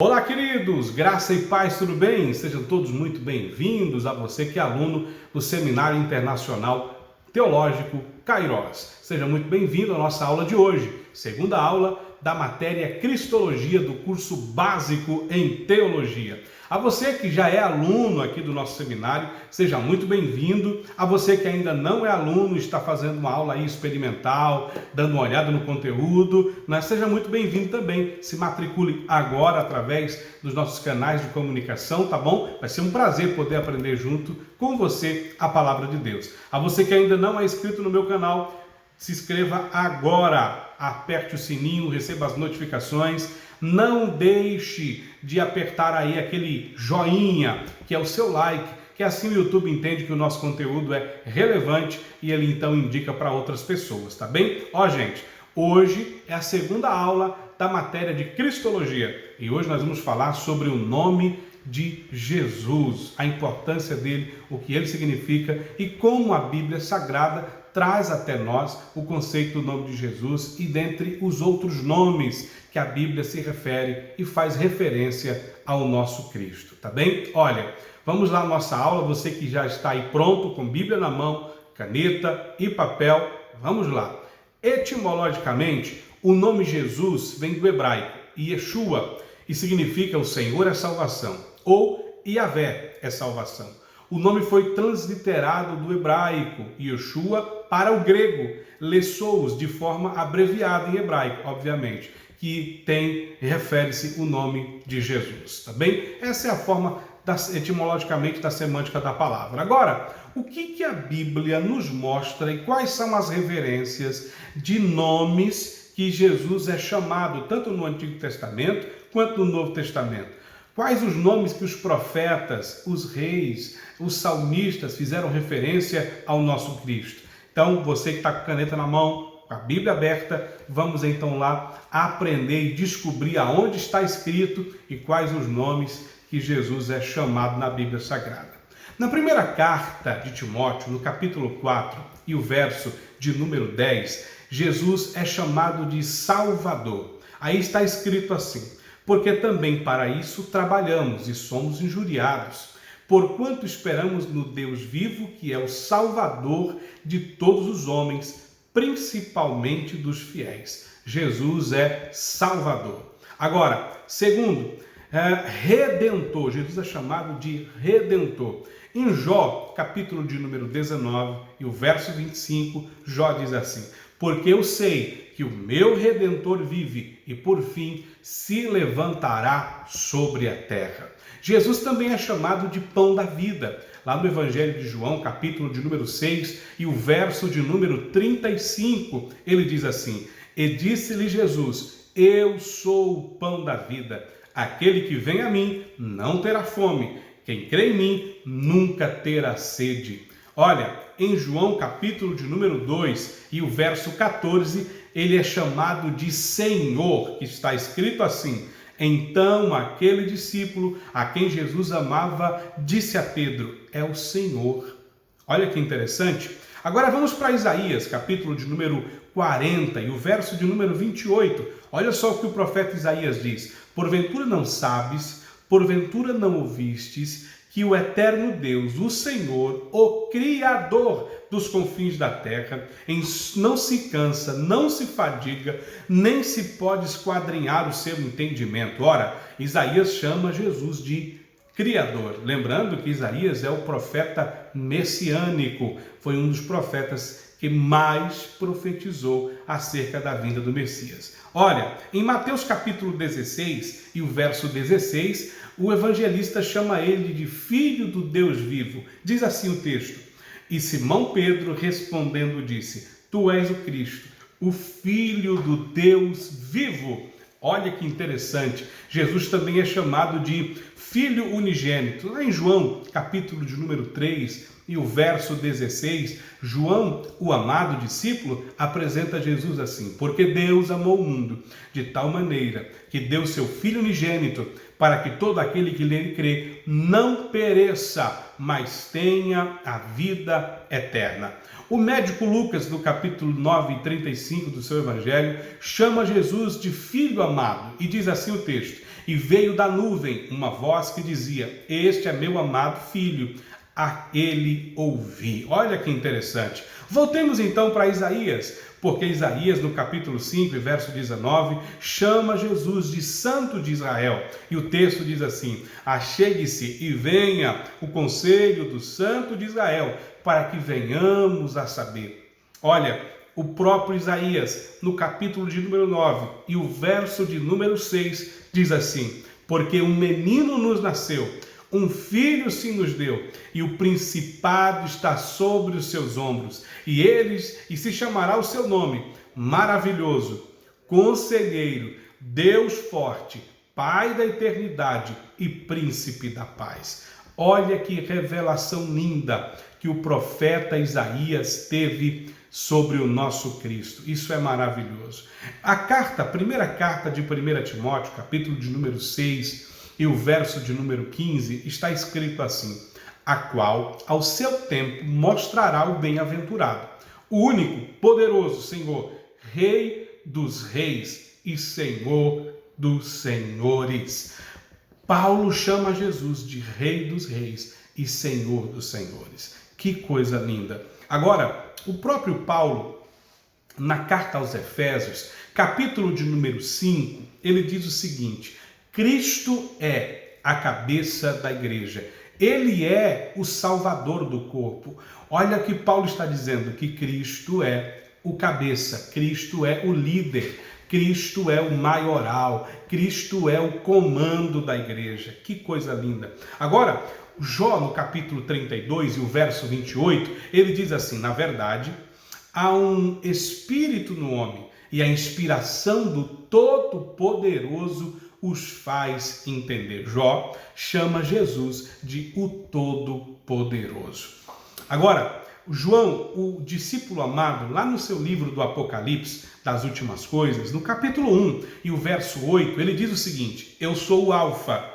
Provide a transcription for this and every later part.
Olá, queridos! Graça e paz, tudo bem? Sejam todos muito bem-vindos a você que é aluno do Seminário Internacional Teológico Kairos. Seja muito bem-vindo à nossa aula de hoje, segunda aula da matéria Cristologia do curso básico em Teologia. A você que já é aluno aqui do nosso seminário, seja muito bem-vindo. A você que ainda não é aluno, está fazendo uma aula aí experimental, dando uma olhada no conteúdo, seja muito bem-vindo também. Se matricule agora através dos nossos canais de comunicação, tá bom? Vai ser um prazer poder aprender junto com você a palavra de Deus. A você que ainda não é inscrito no meu canal, se inscreva agora, aperte o sininho, receba as notificações, não deixe de apertar aí aquele joinha, que é o seu like, que assim o YouTube entende que o nosso conteúdo é relevante e ele então indica para outras pessoas, tá bem? Gente, hoje é a segunda aula da matéria de Cristologia e hoje nós vamos falar sobre o nome de Jesus, a importância dele, o que ele significa e como a Bíblia Sagrada traz até nós o conceito do nome de Jesus e dentre os outros nomes que a Bíblia se refere e faz referência ao nosso Cristo, tá bem? Olha, vamos lá à nossa aula, você que já está aí pronto, com Bíblia na mão, caneta e papel, vamos lá. Etimologicamente, o nome Jesus vem do hebraico, Yeshua, e significa o Senhor é salvação, ou Yahvé é salvação. O nome foi transliterado do hebraico, Yeshua, para o grego, Lessous, de forma abreviada em hebraico, obviamente, que refere-se o nome de Jesus, tá bem? Essa é a forma, etimologicamente, da semântica da palavra. Agora, o que a Bíblia nos mostra e quais são as referências de nomes que Jesus é chamado, tanto no Antigo Testamento quanto no Novo Testamento? Quais os nomes que os profetas, os reis, os salmistas fizeram referência ao nosso Cristo? Então, você que está com a caneta na mão, com a Bíblia aberta, vamos então lá aprender e descobrir aonde está escrito e quais os nomes que Jesus é chamado na Bíblia Sagrada. Na primeira carta de Timóteo, no capítulo 4 e o verso de número 10, Jesus é chamado de Salvador. Aí está escrito assim: porque também para isso trabalhamos e somos injuriados, porquanto esperamos no Deus vivo, que é o Salvador de todos os homens, principalmente dos fiéis. Jesus é Salvador. Agora, segundo, Redentor. Jesus é chamado de Redentor. Em Jó, capítulo de número 19 e o verso 25, Jó diz assim: porque eu sei que o meu Redentor vive e por fim se levantará sobre a terra. Jesus também é chamado de Pão da Vida. Lá no Evangelho de João, capítulo de número 6 e o verso de número 35, ele diz assim: e disse-lhe Jesus: eu sou o pão da vida. Aquele que vem a mim não terá fome. Quem crê em mim nunca terá sede. Olha, em João capítulo de número 2 e o verso 14, ele é chamado de Senhor, que está escrito assim: então aquele discípulo a quem Jesus amava disse a Pedro: é o Senhor. Olha que interessante. Agora vamos para Isaías, capítulo de número 40 e o verso de número 28. Olha só o que o profeta Isaías diz: porventura não sabes, porventura não ouvistes, que o eterno Deus, o Senhor, o Criador dos confins da terra, não se cansa, não se fadiga, nem se pode esquadrinhar o seu entendimento. Ora, Isaías chama Jesus de Criador. Lembrando que Isaías é o profeta messiânico, foi um dos profetas que mais profetizou acerca da vinda do Messias. Olha, em Mateus capítulo 16 e o verso 16, o evangelista chama ele de Filho do Deus vivo. Diz assim o texto: e Simão Pedro respondendo disse: tu és o Cristo, o Filho do Deus vivo. Olha que interessante, Jesus também é chamado de Filho unigênito. Lá em João, capítulo de número 3 e o verso 16, João, o amado discípulo, apresenta Jesus assim: porque Deus amou o mundo de tal maneira que deu seu Filho unigênito, para que todo aquele que nele crê não pereça, mas tenha a vida eterna. O médico Lucas, no capítulo 9 e 35 do seu evangelho, chama Jesus de Filho amado, e diz assim o texto: E veio da nuvem uma voz que dizia: Este é meu amado filho, a ele ouvi. Olha que interessante. Voltemos então para Isaías, porque Isaías, no capítulo 5, verso 19, chama Jesus de Santo de Israel. E o texto diz assim: Achegue-se e venha o conselho do Santo de Israel, para que venhamos a saber. Olha, o próprio Isaías, no capítulo de número 9 e o verso de número 6, diz assim: Porque um menino nos nasceu, um filho se nos deu, e o principado está sobre os seus ombros, e se chamará o seu nome, Maravilhoso, Conselheiro, Deus Forte, Pai da Eternidade e Príncipe da Paz. Olha que revelação linda que o profeta Isaías teve sobre o nosso Cristo. Isso é maravilhoso. A primeira carta de 1 Timóteo, capítulo de número 6, e o verso de número 15, está escrito assim: a qual ao seu tempo mostrará o bem-aventurado, o único, poderoso Senhor, Rei dos reis e Senhor dos senhores. Paulo chama Jesus de Rei dos reis e Senhor dos senhores. Que coisa linda! Agora, o próprio Paulo, na carta aos Efésios, capítulo de número 5, ele diz o seguinte: Cristo é a cabeça da igreja. Ele é o salvador do corpo. Olha o que Paulo está dizendo, que Cristo é o cabeça, Cristo é o líder, Cristo é o maioral, Cristo é o comando da igreja. Que coisa linda. Agora, Jó, no capítulo 32 e o verso 28, ele diz assim: na verdade, há um espírito no homem, e a inspiração do Todo-Poderoso os faz entender. Jó chama Jesus de o Todo-Poderoso. Agora, João, o discípulo amado, lá no seu livro do Apocalipse, das últimas coisas, no capítulo 1 e o verso 8, ele diz o seguinte: Eu sou o Alfa,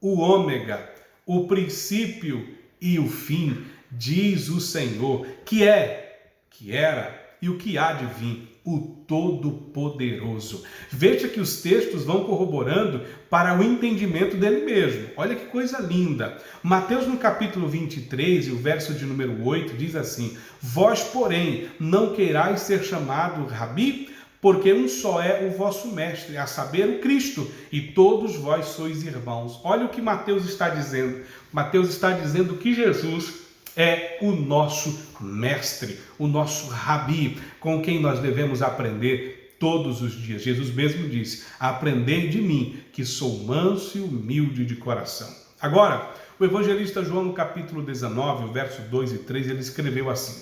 o Ômega, o princípio e o fim, diz o Senhor, que é, que era e o que há de vir, o Todo-Poderoso. Veja que os textos vão corroborando para o entendimento dele mesmo. Olha que coisa linda. Mateus, no capítulo 23, e o verso de número 8, diz assim: Vós, porém, não queirais ser chamado Rabi, porque um só é o vosso mestre, a saber, o Cristo, e todos vós sois irmãos. Olha o que Mateus está dizendo. Mateus está dizendo que Jesus é o nosso mestre, o nosso rabi, com quem nós devemos aprender todos os dias. Jesus mesmo disse: aprendei de mim, que sou manso e humilde de coração. Agora, o evangelista João, no capítulo 19, o verso 2 e 3, ele escreveu assim: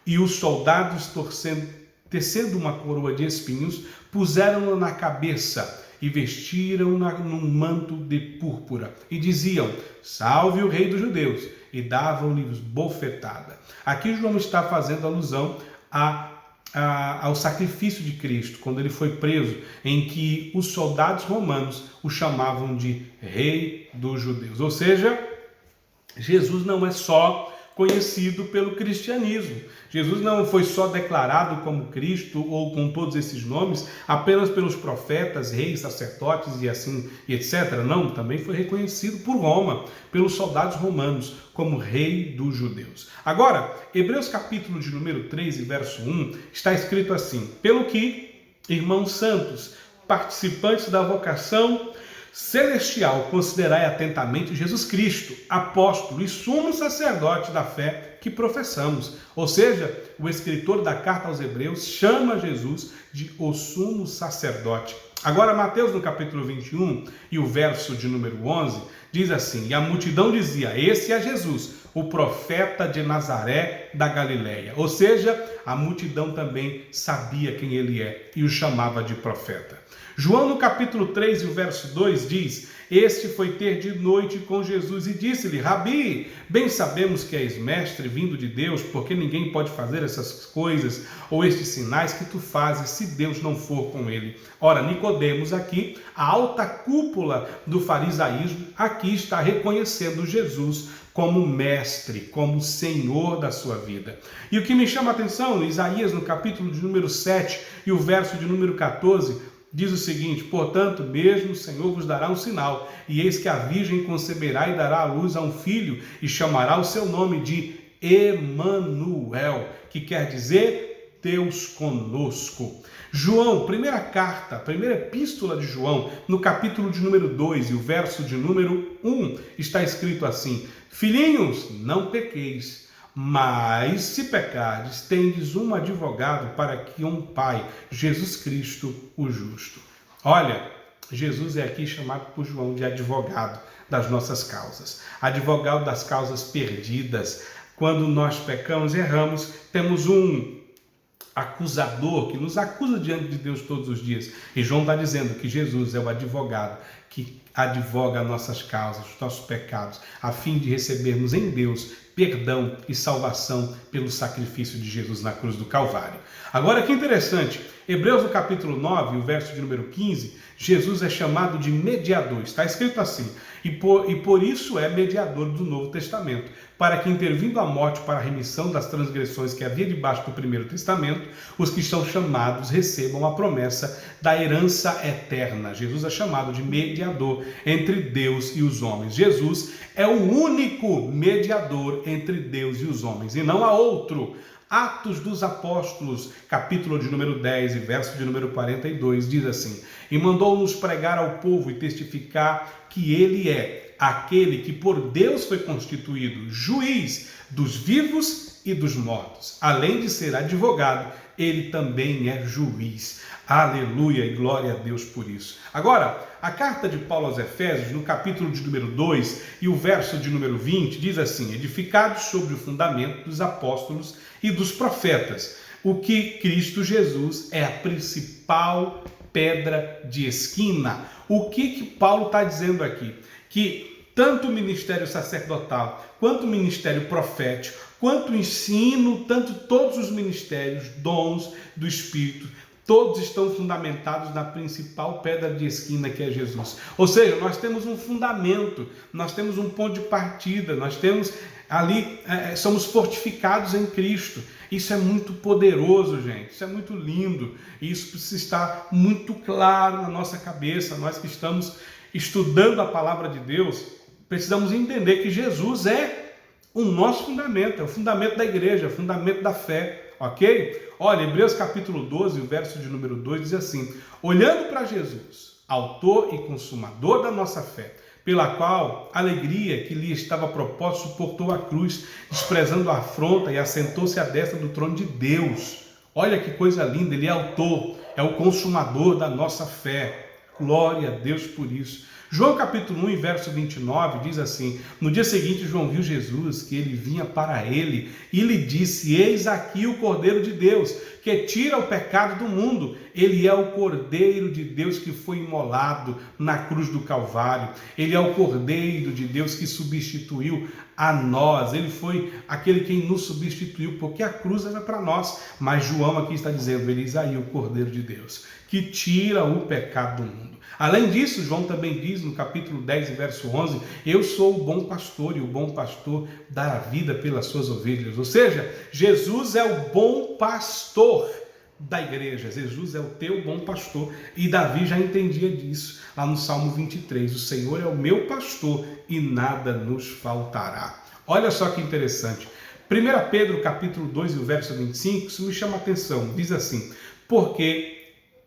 E os soldados, tecendo uma coroa de espinhos, puseram-na na cabeça e vestiram-na num manto de púrpura, e diziam: Salve o Rei dos Judeus, e davam-lhe bofetada. Aqui João está fazendo alusão ao sacrifício de Cristo, quando ele foi preso, em que os soldados romanos o chamavam de Rei dos Judeus. Ou seja, Jesus não é só conhecido pelo cristianismo. Jesus não foi só declarado como Cristo ou com todos esses nomes apenas pelos profetas, reis, sacerdotes e assim e etc. Não, também foi reconhecido por Roma, pelos soldados romanos, como Rei dos Judeus. Agora, Hebreus capítulo de número 3 e verso 1, está escrito assim: Pelo que, irmãos santos, participantes da vocação celestial, considerai atentamente Jesus Cristo, apóstolo e sumo sacerdote da fé que professamos. Ou seja, o escritor da carta aos Hebreus chama Jesus de o sumo sacerdote. Agora, Mateus, no capítulo 21 e o verso de número 11, diz assim: E a multidão dizia: Esse é Jesus, o profeta de Nazaré da Galileia. Ou seja, a multidão também sabia quem ele é e o chamava de profeta. João, no capítulo 3 e o verso 2 diz: Este foi ter de noite com Jesus e disse-lhe: Rabi, bem sabemos que és mestre vindo de Deus, porque ninguém pode fazer essas coisas ou estes sinais que tu fazes se Deus não for com ele. Ora, Nicodemos aqui, a alta cúpula do farisaísmo, aqui está reconhecendo Jesus como mestre, como Senhor da sua vida. E o que me chama a atenção, Isaías, no capítulo de número 7 e o verso de número 14, diz o seguinte: portanto, mesmo o Senhor vos dará um sinal, e eis que a virgem conceberá e dará à luz a um filho, e chamará o seu nome de Emanuel, que quer dizer Deus conosco. João, primeira carta, primeira epístola de João, no capítulo de número 2 e o verso de número 1, está escrito assim: filhinhos, não pequeis, mas se pecardes, tendes um advogado para que um Pai, Jesus Cristo, o justo. Olha, Jesus é aqui chamado por João de advogado das nossas causas, advogado das causas perdidas. Quando nós pecamos e erramos, temos um acusador que nos acusa diante de Deus todos os dias. E João está dizendo que Jesus é o advogado que advoga nossas causas, os nossos pecados, a fim de recebermos em Deus perdão e salvação pelo sacrifício de Jesus na cruz do Calvário. Agora, que interessante, Hebreus no capítulo 9, o verso de número 15, Jesus é chamado de mediador. Está escrito assim: e por isso é mediador do Novo Testamento, para que, intervindo a morte para a remissão das transgressões que havia debaixo do Primeiro Testamento, os que são chamados recebam a promessa da herança eterna. Jesus é chamado de mediador entre Deus e os homens. Jesus é o único mediador entre Deus e os homens, e não há outro. Atos dos Apóstolos, capítulo de número 10 e verso de número 42, diz assim: e mandou-nos pregar ao povo e testificar que ele é aquele que por Deus foi constituído juiz dos vivos e dos mortos. Além de ser advogado, ele também é juiz. Aleluia e glória a Deus por isso. Agora, a carta de Paulo aos Efésios, no capítulo de número 2 e o verso de número 20, diz assim: edificados sobre o fundamento dos apóstolos e dos profetas, o que Cristo Jesus é a principal pedra de esquina. O que Paulo está dizendo aqui? Que tanto o ministério sacerdotal, quanto o ministério profético, quanto o ensino, tanto todos os ministérios, dons do Espírito, todos estão fundamentados na principal pedra de esquina, que é Jesus. Ou seja, nós temos um fundamento, nós temos um ponto de partida, nós temos ali, somos fortificados em Cristo. Isso é muito poderoso, gente, isso é muito lindo, isso precisa estar muito claro na nossa cabeça. Nós que estamos estudando a palavra de Deus, precisamos entender que Jesus é o nosso fundamento, é o fundamento da igreja, é o fundamento da fé, ok? Olha, Hebreus capítulo 12, o verso de número 2 diz assim: olhando para Jesus, autor e consumador da nossa fé, pela qual a alegria que lhe estava proposta suportou a cruz, desprezando a afronta, e assentou-se à destra do trono de Deus. Olha que coisa linda, ele é autor, é o consumador da nossa fé. Glória a Deus por isso. João capítulo 1, verso 29 diz assim: no dia seguinte João viu Jesus, que ele vinha para ele, e lhe disse: eis aqui o Cordeiro de Deus, que tira o pecado do mundo. Ele é o Cordeiro de Deus que foi imolado na cruz do Calvário. Ele é o Cordeiro de Deus que substituiu a nós. Ele foi aquele quem nos substituiu, porque a cruz era para nós. Mas João aqui está dizendo: eis aí o Cordeiro de Deus, que tira o pecado do mundo. Além disso, João também diz no capítulo 10, verso 11, eu sou o bom pastor, e o bom pastor dá a vida pelas suas ovelhas. Ou seja, Jesus é o bom pastor da igreja. Jesus é o teu bom pastor. E Davi já entendia disso lá no Salmo 23. O Senhor é o meu pastor e nada nos faltará. Olha só que interessante. 1 Pedro capítulo 2 e o verso 25, isso me chama a atenção. Diz assim: porque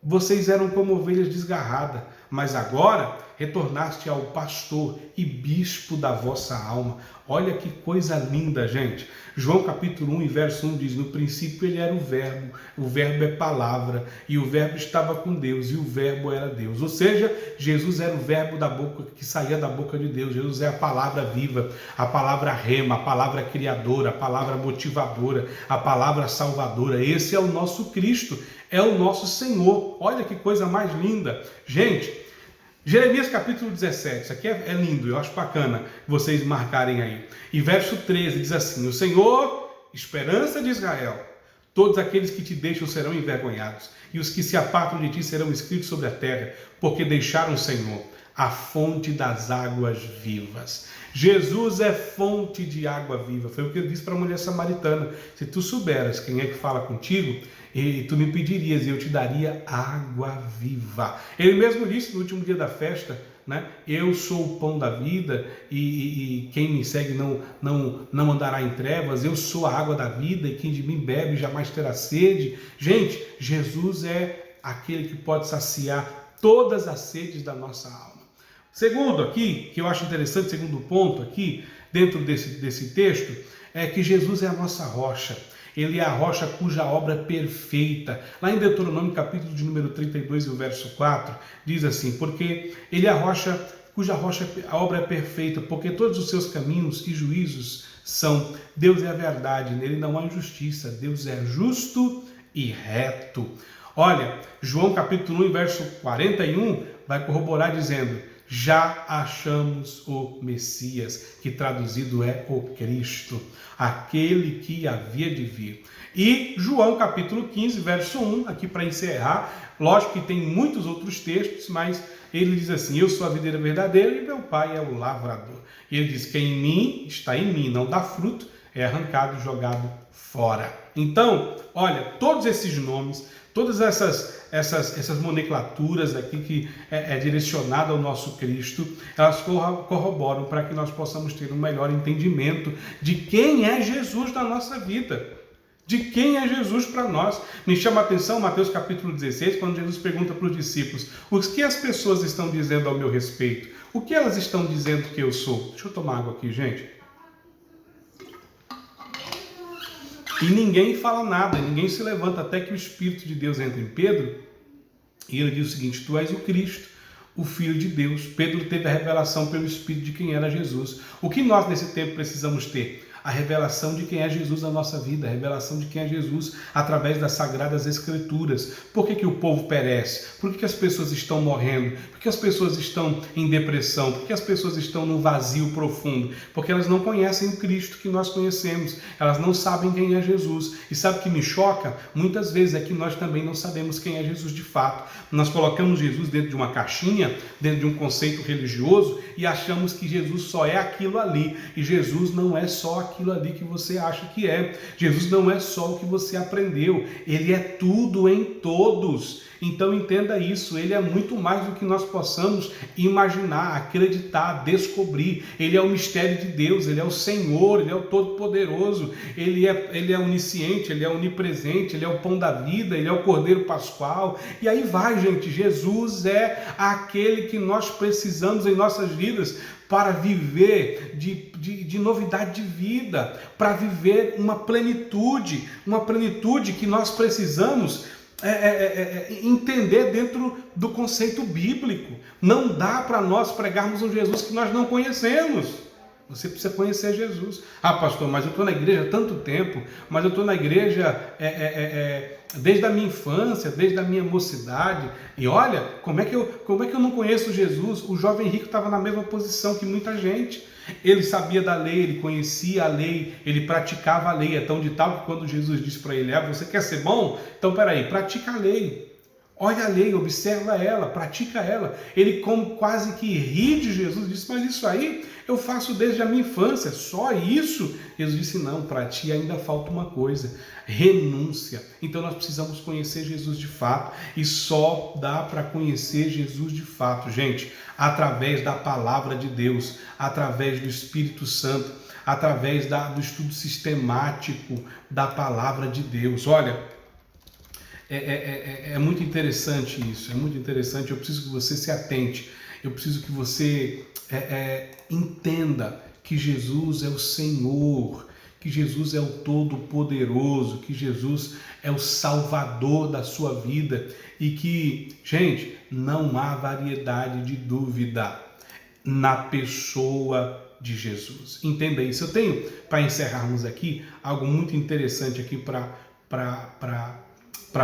vocês eram como ovelhas desgarradas, mas agora retornaste ao pastor e bispo da vossa alma. Olha que coisa linda, gente. João capítulo 1 e verso 1 diz: no princípio ele era o verbo é palavra, e o verbo estava com Deus, e o verbo era Deus. Ou seja, Jesus era o verbo da boca, que saía da boca de Deus. Jesus é a palavra viva, a palavra rema, a palavra criadora, a palavra motivadora, a palavra salvadora. Esse é o nosso Cristo, é o nosso Senhor. Olha que coisa mais linda. Gente, Jeremias capítulo 17, isso aqui é lindo, eu acho bacana vocês marcarem aí. E verso 13 diz assim: o Senhor, esperança de Israel, todos aqueles que te deixam serão envergonhados, e os que se apartam de ti serão escritos sobre a terra, porque deixaram o Senhor, a fonte das águas vivas. Jesus é fonte de água viva. Foi o que ele disse para a mulher samaritana: se tu souberas quem é que fala contigo, e tu me pedirias e eu te daria água viva. Ele mesmo disse no último dia da festa, né? Eu sou o pão da vida e quem me segue não andará em trevas. Eu sou a água da vida e quem de mim bebe jamais terá sede. Gente, Jesus é aquele que pode saciar todas as sedes da nossa alma. Segundo aqui, que eu acho interessante, segundo ponto aqui, dentro desse texto, é que Jesus é a nossa rocha. Ele é a rocha cuja obra é perfeita. Lá em Deuteronômio, capítulo de número 32, e o verso 4, diz assim: porque ele é a rocha cuja a obra é perfeita, porque todos os seus caminhos e juízos são. Deus é a verdade, nele não há injustiça. Deus é justo e reto. Olha, João capítulo 1, verso 41, vai corroborar dizendo: já achamos o Messias, que traduzido é o Cristo, aquele que havia de vir. E João capítulo 15, verso 1, aqui para encerrar, lógico que tem muitos outros textos, mas ele diz assim: eu sou a videira verdadeira e meu pai é o lavrador. E ele diz: quem em mim está em mim, não dá fruto, é arrancado e jogado fora. Então, olha, todos esses nomes, todas essas nomenclaturas aqui que é direcionada ao nosso Cristo, elas corroboram para que nós possamos ter um melhor entendimento de quem é Jesus na nossa vida, de quem é Jesus para nós. Me chama a atenção Mateus capítulo 16, quando Jesus pergunta para os discípulos: o que as pessoas estão dizendo ao meu respeito? O que elas estão dizendo que eu sou? Deixa eu tomar água aqui, gente. E ninguém fala nada, ninguém se levanta, até que o Espírito de Deus entra em Pedro e ele diz o seguinte: tu és o Cristo, o Filho de Deus. Pedro teve a revelação pelo Espírito de quem era Jesus. O que nós nesse tempo precisamos ter? A revelação de quem é Jesus na nossa vida, a revelação de quem é Jesus através das Sagradas Escrituras. Por que o povo perece? Por que as pessoas estão morrendo? Por que as pessoas estão em depressão? Por que as pessoas estão no vazio profundo? Porque elas não conhecem o Cristo que nós conhecemos, elas não sabem quem é Jesus. E sabe o que me choca? Muitas vezes é que nós também não sabemos quem é Jesus de fato. Nós colocamos Jesus dentro de uma caixinha, dentro de um conceito religioso e achamos que Jesus só é aquilo ali. E Jesus não é só aquilo ali que você acha que é. Jesus não é só o que você aprendeu, ele é tudo em todos. Então entenda isso, ele é muito mais do que nós possamos imaginar, acreditar, descobrir. Ele é o mistério de Deus, ele é o Senhor, ele é o Todo-Poderoso, ele é onisciente, ele é onipresente, ele é o pão da vida, ele é o Cordeiro Pascual. E aí vai, gente, Jesus é aquele que nós precisamos em nossas vidas para viver de novidade de vida, para viver uma plenitude que nós precisamos entender dentro do conceito bíblico. Não dá para nós pregarmos um Jesus que nós não conhecemos. Você precisa conhecer Jesus. Ah, pastor, mas eu estou na igreja há tanto tempo, mas eu estou na igreja desde a minha infância, desde a minha mocidade. E olha, como é que eu não conheço Jesus? O jovem rico estava na mesma posição que muita gente. Ele sabia da lei, ele conhecia a lei, ele praticava a lei. É tão de tal que quando Jesus disse para ele: você quer ser bom? Então peraí, pratica a lei. Olha a lei, observa ela, pratica ela. Ele, como quase que ri de Jesus, disse: mas isso aí eu faço desde a minha infância, só isso? Jesus disse: não, para ti ainda falta uma coisa: renúncia. Então nós precisamos conhecer Jesus de fato, e só dá para conhecer Jesus de fato, gente, através da palavra de Deus, através do Espírito Santo, através do estudo sistemático da palavra de Deus. Olha, é muito interessante isso, é muito interessante. Eu preciso que você se atente, eu preciso que você entenda que Jesus é o Senhor, que Jesus é o Todo-Poderoso, que Jesus é o Salvador da sua vida e que, gente, não há variedade de dúvida na pessoa de Jesus. Entenda isso. Eu tenho, para encerrarmos aqui, algo muito interessante aqui para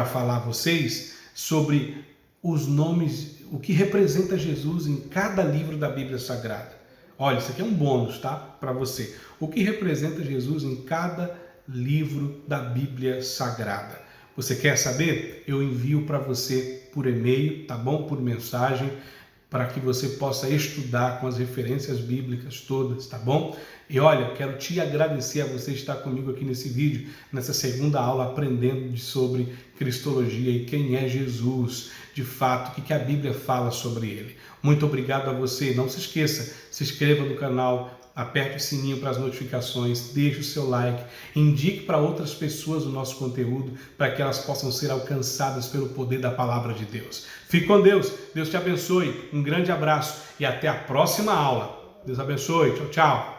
falar a vocês sobre os nomes, o que representa Jesus em cada livro da Bíblia Sagrada. Olha, isso aqui é um bônus, tá? Para você. O que representa Jesus em cada livro da Bíblia Sagrada. Você quer saber? Eu envio para você por e-mail, tá bom? Por mensagem, para que você possa estudar com as referências bíblicas todas, tá bom? E olha, quero te agradecer a você estar comigo aqui nesse vídeo, nessa segunda aula, aprendendo sobre Cristologia e quem é Jesus, de fato, o que a Bíblia fala sobre ele. Muito obrigado a você. Não se esqueça, se inscreva no canal, aperte o sininho para as notificações, deixe o seu like, indique para outras pessoas o nosso conteúdo, para que elas possam ser alcançadas pelo poder da palavra de Deus. Fique com Deus, Deus te abençoe, um grande abraço e até a próxima aula. Deus abençoe, tchau, tchau.